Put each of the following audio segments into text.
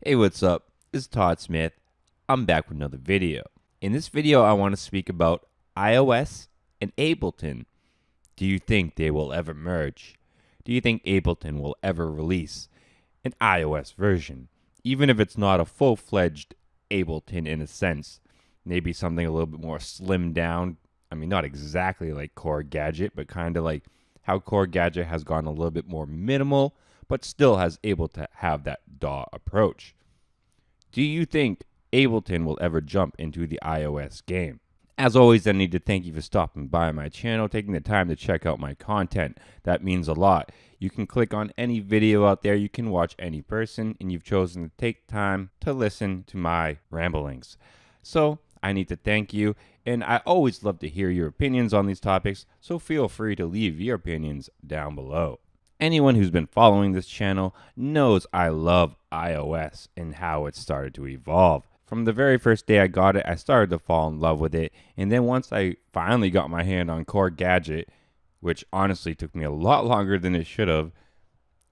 Hey, what's up? This is Todd Smith. I'm back with another video. In this video, I want to speak about iOS and Ableton. Do you think they will ever merge? Do you think Ableton will ever release an iOS version? Even if it's not a full-fledged Ableton in a sense, maybe something a little bit more slimmed down. I mean, not exactly like Core Gadget, but kind of like how Core Gadget has gone a little bit more minimal, but still has able to have that DAW approach. Do you think Ableton will ever jump into the iOS game? As always, I need to thank you for stopping by my channel, taking the time to check out my content. That means a lot. You can click on any video out there, you can watch any person, and you've chosen to take time to listen to my ramblings. So, I need to thank you, and I always love to hear your opinions on these topics, so feel free to leave your opinions down below. Anyone who's been following this channel knows I love iOS and how it started to evolve. From the very first day I got it, I started to fall in love with it. And then once I finally got my hand on Core Gadget, which honestly took me a lot longer than it should have,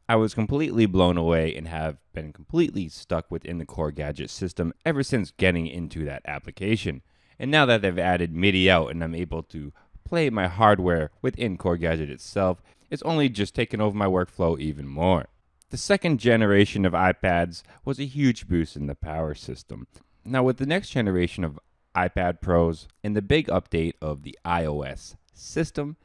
I was completely blown away and have been completely stuck within the Core Gadget system ever since getting into that application. And now that they've added MIDI out and I'm able to play my hardware within Core Gadget itself, it's only just taken over my workflow even more. The second generation of iPads was a huge boost in the power system. Now with the next generation of iPad Pros and the big update of the iOS system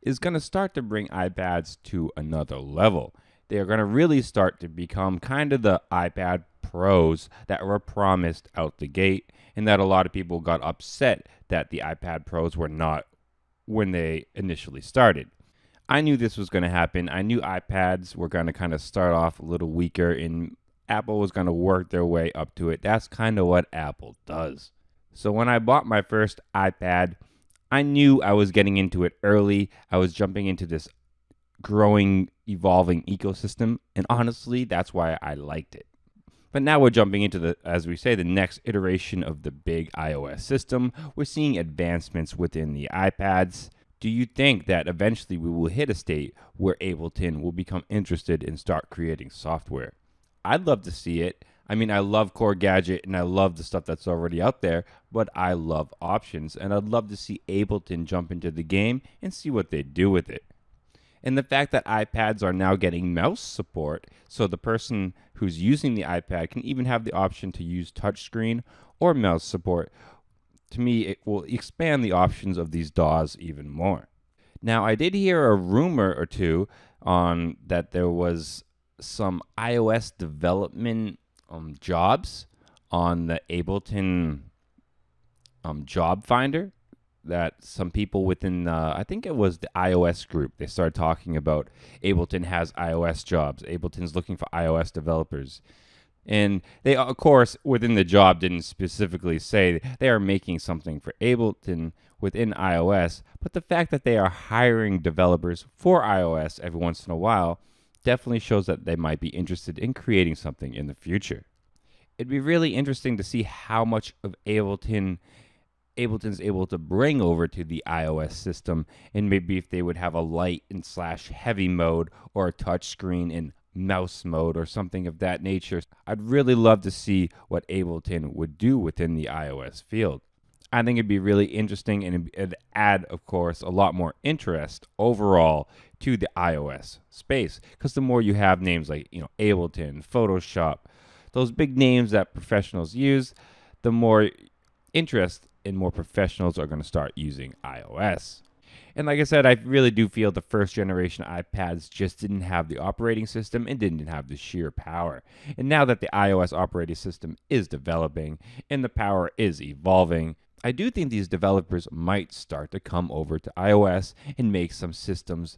is going to start to bring iPads to another level. They are going to really start to become kind of the iPad Pros that were promised out the gate, and that a lot of people got upset that the iPad Pros were not when they initially started. I knew this was going to happen. I knew iPads were going to kind of start off a little weaker and Apple was going to work their way up to it. That's kind of what Apple does. So when I bought my first iPad, I knew I was getting into it early. I was jumping into this growing, evolving ecosystem. And honestly, that's why I liked it. But now we're jumping into the, as we say, the next iteration of the big iOS system. We're seeing advancements within the iPads. Do you think that eventually we will hit a state where Ableton will become interested and start creating software? I'd love to see it. I mean, I love Core Gadget and I love the stuff that's already out there, but I love options and I'd love to see Ableton jump into the game and see what they do with it. And the fact that iPads are now getting mouse support, so the person who's using the iPad can even have the option to use touchscreen or mouse support, to me, it will expand the options of these DAWs even more. Now, I did hear a rumor or two on that there was some iOS development jobs on the Ableton job finder, that some people within, I think it was the iOS group, they started talking about Ableton has iOS jobs. Ableton's looking for iOS developers. And they, of course, within the job didn't specifically say they are making something for Ableton within iOS, but the fact that they are hiring developers for iOS every once in a while definitely shows that they might be interested in creating something in the future. It'd be really interesting to see how much of Ableton's able to bring over to the iOS system, and maybe if they would have a light and slash heavy mode or a touch screen in mouse mode or something of that nature. I'd really love to see what Ableton would do within the iOS field. I think it'd be really interesting and it'd add, of course, a lot more interest overall to the iOS space, because the more you have names like, Ableton, Photoshop, those big names that professionals use, the more interest and more professionals are going to start using iOS. And like I said, I really do feel the first generation iPads just didn't have the operating system and didn't have the sheer power. And now that the iOS operating system is developing and the power is evolving, I do think these developers might start to come over to iOS and make some systems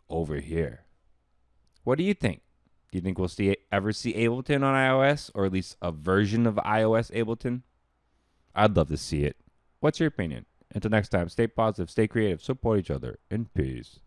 over here. What do you think? Do you think we'll ever see Ableton on iOS, or at least a version of iOS Ableton? I'd love to see it. What's your opinion? Until next time, stay positive, stay creative, support each other, and peace.